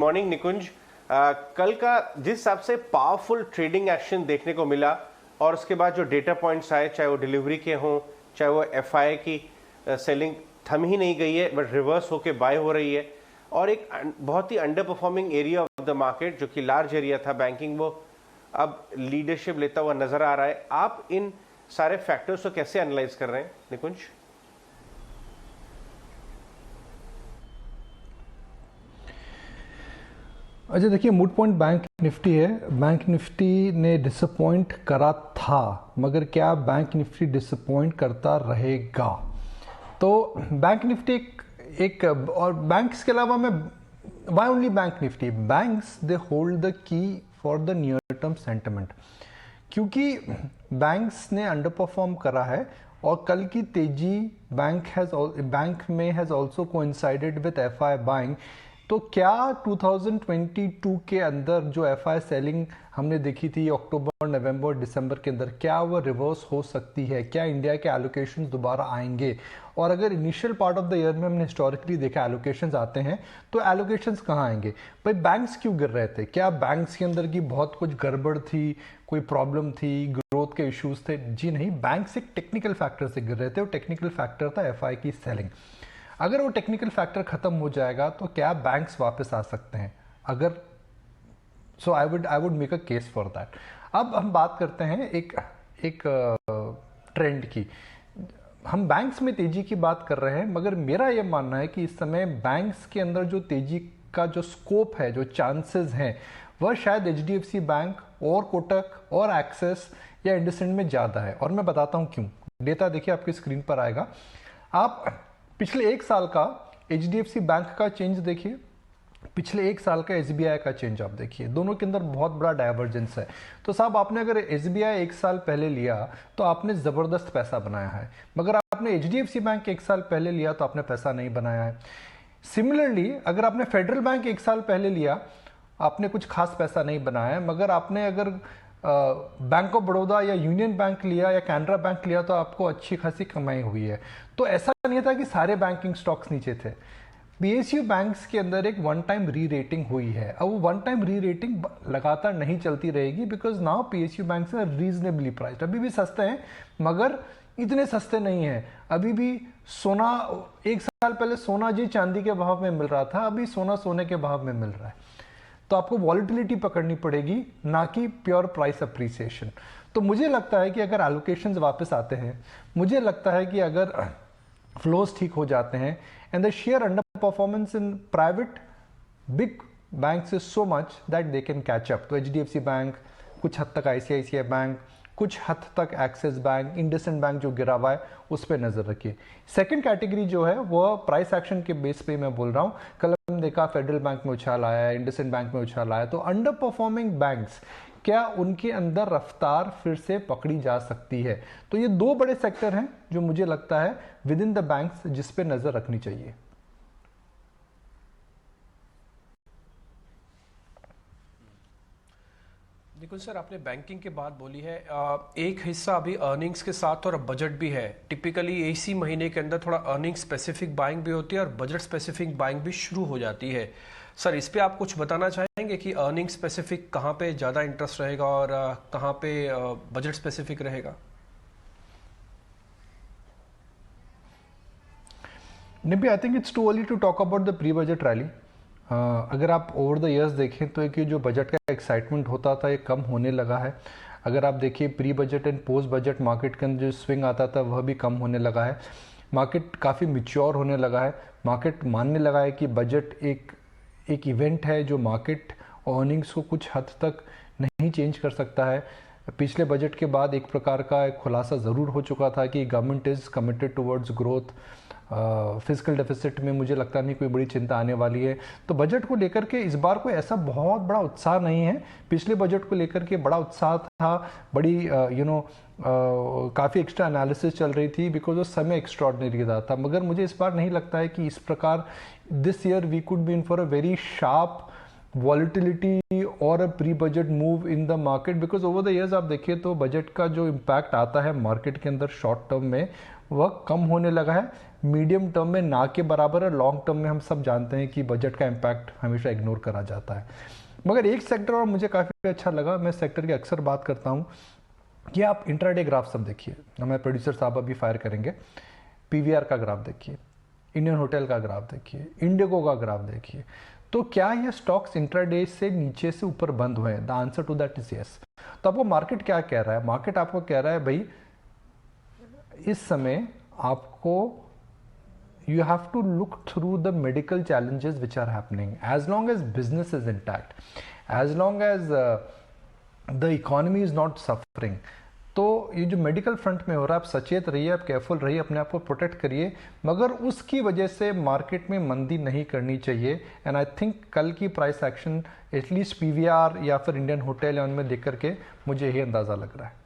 Morning निकुंज। कल का जिस हिसाब से पावरफुल ट्रेडिंग एक्शन देखने को मिला और उसके बाद जो डेटा पॉइंट्स आए, चाहे वो डिलीवरी के हों, चाहे वो एफआई की सेलिंग थम ही नहीं गई है बट रिवर्स होके बाय हो रही है, और एक बहुत ही under performing area of the market जो कि लार्ज एरिया था बैंकिंग, वो अब लीडरशिप लेता हुआ नजर आ रहा है। आप इन सारे फैक्टर्स को कैसे एनालाइज कर रहे हैं निकुंज? अच्छा देखिए, मूड पॉइंट बैंक निफ्टी है। बैंक निफ्टी ने डिसअपॉइंट करा था, मगर क्या बैंक निफ्टी डिसअपॉइंट करता रहेगा? तो बैंक निफ्टी एक और बैंक्स के अलावा मैं why only bank Nifty, banks they hold the key for the near term sentiment, क्योंकि बैंक्स ने अंडर परफॉर्म करा है और कल की तेजी बैंक में has also coincided with FI buying. तो क्या 2022 के अंदर जो एफआई सेलिंग हमने देखी थी अक्टूबर, नवंबर, दिसंबर के अंदर, क्या वो रिवर्स हो सकती है? क्या इंडिया के एलोकेशंस दोबारा आएंगे? और अगर initial part of the year में हमने हिस्टोरिकली देखा एलोकेशंस आते हैं, तो एलोकेशंस कहाँ आएंगे? भाई बैंक्स क्यों गिर रहे थे? क्या बैंक्स के अंदर की बहुत कुछ गड़बड़ थी, कोई प्रॉब्लम थी, ग्रोथ के इश्यूज थे? जी नहीं, बैंक्स एक टेक्निकल फैक्टर से गिर रहे थे और टेक्निकल फैक्टर था एफआई की सेलिंग। अगर वो टेक्निकल फैक्टर खत्म हो जाएगा तो क्या बैंक्स वापस आ सकते हैं? अगर so I would make a case for that. अब हम बात करते हैं एक ट्रेंड की। हम बैंक्स में तेजी की बात कर रहे हैं, मगर मेरा यह मानना है कि इस समय बैंक्स के अंदर जो तेजी का जो स्कोप है, जो चांसेस हैं, वह शायद एचडीएफसी बैंक और कोटक और एक्सिस या इंडसइंड में ज़्यादा है। और मैं बताता हूँ क्यों। डेटा देखिए, आपकी स्क्रीन पर आएगा। आप पिछले एक साल का एचडीएफसी बैंक का चेंज देखिए, पिछले एक साल का एसबीआई का चेंज आप देखिए, दोनों के अंदर बहुत बड़ा डाइवर्जेंस है। तो साहब, आपने अगर एसबीआई एक साल पहले लिया तो आपने ज़बरदस्त पैसा बनाया है, मगर आपने एचडीएफसी बैंक एक साल पहले लिया तो आपने पैसा नहीं बनाया है। सिमिलरली अगर आपने फेडरल बैंक एक साल पहले लिया, आपने कुछ खास पैसा नहीं बनाया है, मगर आपने अगर बैंक ऑफ बड़ौदा या यूनियन बैंक लिया या कैनरा बैंक लिया तो आपको अच्छी खासी कमाई हुई है। तो ऐसा नहीं था कि सारे बैंकिंग स्टॉक्स नीचे थे। पीएसयू बैंक्स के अंदर एक वन टाइम री रेटिंग हुई है। अब वो वन टाइम री रेटिंग लगातार नहीं चलती रहेगी, because now PSU banks are reasonably priced. अभी भी सस्ते हैं, मगर इतने सस्ते नहीं हैं। अभी भी सोना, एक साल पहले सोना जी चांदी के भाव में मिल रहा था, अभी सोना सोने के भाव में मिल रहा है। तो आपको वॉलिटिलिटी पकड़नी पड़ेगी, ना कि प्योर प्राइस अप्रिसिएशन। तो मुझे लगता है कि अगर एलोकेशंस वापस आते हैं, मुझे लगता है कि अगर फ्लोज ठीक हो जाते हैं, and the share under performance in private big banks is so much that they can catch up. तो एचडीएफसी बैंक, कुछ हद तक आईसीआईसीआई बैंक, कुछ हद तक एक्सिस बैंक, इंडसइंड बैंक जो गिरा हुआ है, उस पर नजर रखिए। सेकंड कैटेगरी जो है वह प्राइस एक्शन के बेस पे मैं बोल रहा हूँ। कल हमने देखा फेडरल बैंक में उछाल आया, इंडसइंड बैंक में उछाल आया। तो अंडर परफॉर्मिंग बैंक्स, क्या उनके अंदर रफ्तार फिर से पकड़ी जा सकती है? तो ये दो बड़े सेक्टर हैं जो मुझे लगता है विद इन द बैंक्स जिस पे नजर रखनी चाहिए। निकुंज सर, आपने बैंकिंग की बात बोली है। एक हिस्सा अभी अर्निंग्स के साथ और बजट भी है। टिपिकली इसी महीने के अंदर थोड़ा अर्निंग स्पेसिफिक बाइंग भी होती है और बजट स्पेसिफिक बाइंग भी शुरू हो जाती है। सर, इस पे आप कुछ बताना चाहेंगे कि अर्निंग स्पेसिफिक कहाँ पे ज़्यादा इंटरेस्ट रहेगा और कहाँ पे बजट स्पेसिफिक रहेगा? Maybe I think it's too early to talk about the pre-budget rally. अगर आप ओवर द ईयर्स देखें तो एक जो बजट का एक्साइटमेंट होता था ये कम होने लगा है। अगर आप देखिए pre budget and post budget market के अंदर जो स्विंग आता था वह भी कम होने लगा है। मार्केट काफ़ी मिच्योर होने लगा है। मार्केट मानने लगा है कि बजट एक इवेंट है जो मार्केट अर्निंग्स को कुछ हद तक नहीं चेंज कर सकता है। पिछले बजट के बाद एक प्रकार का एक खुलासा ज़रूर हो चुका था कि government is committed towards growth. Physical deficit में मुझे लगता नहीं कोई बड़ी चिंता आने वाली है। तो बजट को लेकर के इस बार कोई ऐसा बहुत बड़ा उत्साह नहीं है। पिछले बजट को लेकर के बड़ा उत्साह था, बड़ी काफ़ी एक्स्ट्रा एनालिसिस चल रही थी, बिकॉज वो समय एक्स्ट्रॉर्डनरी था। मगर मुझे इस बार नहीं लगता है कि इस प्रकार this year we could be in for a very sharp volatility और a pre budget move in the market, because over the years आप देखिए तो बजट का जो इम्पैक्ट आता है मार्केट के अंदर शॉर्ट टर्म में वह कम होने लगा है। मीडियम टर्म में ना के बराबर है, लॉन्ग टर्म में हम सब जानते हैं कि बजट का इम्पैक्ट हमेशा इग्नोर करा जाता है। मगर एक सेक्टर और मुझे काफ़ी अच्छा लगा, मैं सेक्टर की अक्सर बात करता हूँ, कि आप इंट्राडे ग्राफ सब देखिए, हमारे प्रोड्यूसर साहब अभी फायर करेंगे, पीवीआर का ग्राफ देखिए, इंडियन होटल का ग्राफ देखिए, इंडिगो का ग्राफ देखिए, तो क्या ये स्टॉक्स इंट्राडे से नीचे से ऊपर बंद हुए हैं? The answer to that is yes. तो आपको मार्केट क्या कह रहा है? मार्केट आपको कह रहा है भाई इस समय आपको you have to look through the medical challenges which are happening. As long as business is intact, as long as the economy is not suffering, तो ये जो मेडिकल फ्रंट में हो रहा है, आप सचेत रहिए, आप केयरफुल रहिए, अपने आप को प्रोटेक्ट करिए, मगर उसकी वजह से मार्केट में मंदी नहीं करनी चाहिए। एंड आई थिंक कल की प्राइस एक्शन एटलीस्ट पीवीआर या फिर इंडियन होटल या उनमें देख करके मुझे यही अंदाज़ा लग रहा है।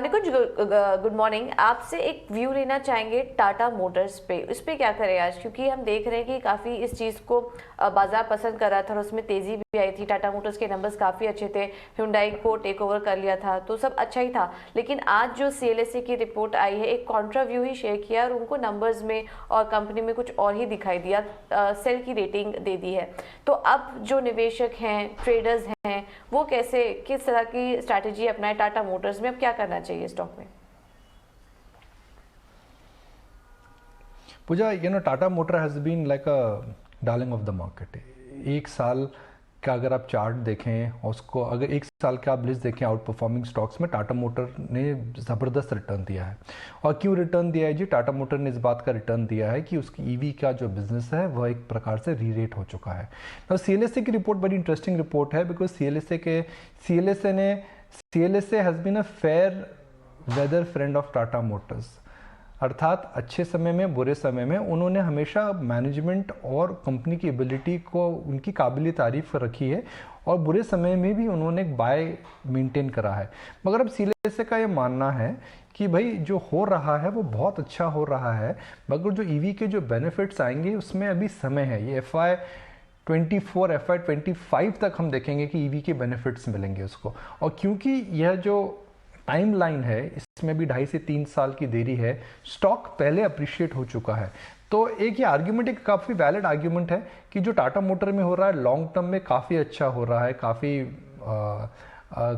निकुंज, गुड मॉर्निंग। आपसे एक व्यू लेना चाहेंगे टाटा मोटर्स पे, इस पे क्या करें आज, क्योंकि हम देख रहे हैं कि काफ़ी इस चीज़ को बाजार पसंद कर रहा था और उसमें तेज़ी भी आई थी। टाटा मोटर्स के नंबर्स काफ़ी अच्छे थे, हुंडई को टेक ओवर कर लिया था, तो सब अच्छा ही था। लेकिन आज जो सीएलएसए की रिपोर्ट आई है, एक कॉन्ट्रा व्यू ही शेयर किया और उनको नंबर्स में और कंपनी में कुछ और ही दिखाई दिया, सेल की रेटिंग दे दी है। तो अब जो निवेशक हैं, ट्रेडर्स हैं, वो कैसे, किस तरह की स्ट्रैटेजी अपनाए टाटा मोटर्स में, अब क्या करना चाहिए स्टॉक में? Pooja, Tata motor has been like a darling of the market. एक साल का अगर आप चार्ट देखें और उसको अगर एक साल का आप लिस्ट देखें आउट परफॉर्मिंग स्टॉक्स में, टाटा मोटर ने ज़बरदस्त रिटर्न दिया है। और क्यों रिटर्न दिया है जी? टाटा मोटर ने इस बात का रिटर्न दिया है कि उसकी ईवी का जो बिजनेस है वह एक प्रकार से री रेट हो चुका है। और सीएलएसए की रिपोर्ट बड़ी इंटरेस्टिंग रिपोर्ट है, because CLSA has been a fair weather friend of Tata Motors. अर्थात अच्छे समय में, बुरे समय में उन्होंने हमेशा मैनेजमेंट और कंपनी की एबिलिटी को, उनकी काबिल तारीफ रखी है, और बुरे समय में भी उन्होंने एक बाय मेंटेन करा है। मगर अब सीएलएसए का ये मानना है कि भाई जो हो रहा है वो बहुत अच्छा हो रहा है, मगर जो ईवी के जो बेनिफिट्स आएंगे उसमें अभी समय है। ये FY24, FY25 तक हम देखेंगे कि ईवी के बेनिफिट्स मिलेंगे उसको। और क्योंकि यह जो टाइमलाइन है इसमें भी 2.5 से 3 साल की देरी है, स्टॉक पहले अप्रिशिएट हो चुका है। तो एक ये आर्ग्यूमेंट, एक काफ़ी वैलिड आर्ग्यूमेंट है कि जो टाटा मोटर में हो रहा है लॉन्ग टर्म में काफ़ी अच्छा हो रहा है,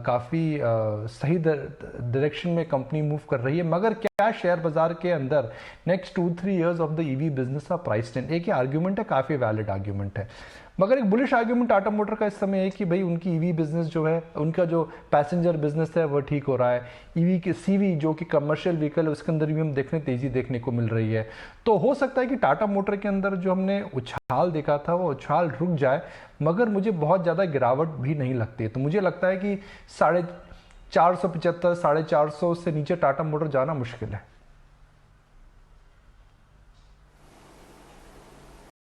काफ़ी सही डायरेक्शन में कंपनी मूव कर रही है। मगर क्या शेयर बाजार के अंदर next 2-3 years of the EV business are priced in? एक ये आर्ग्यूमेंट है, काफ़ी वैलिड आर्ग्यूमेंट है। मगर एक बुलिश आर्ग्यूमेंट टाटा मोटर का इस समय है कि भाई उनकी ईवी बिजनेस जो है, उनका जो पैसेंजर बिजनेस है वह ठीक हो रहा है। ईवी के सीवी जो कि कमर्शियल व्हीकल है उसके अंदर भी हम तेज़ी देखने को मिल रही है। तो हो सकता है कि टाटा मोटर के अंदर जो हमने उछाल देखा था वो उछाल रुक जाए, मगर मुझे बहुत ज़्यादा गिरावट भी नहीं लगती है। तो मुझे लगता है कि 475, 450 से नीचे टाटा मोटर जाना मुश्किल है।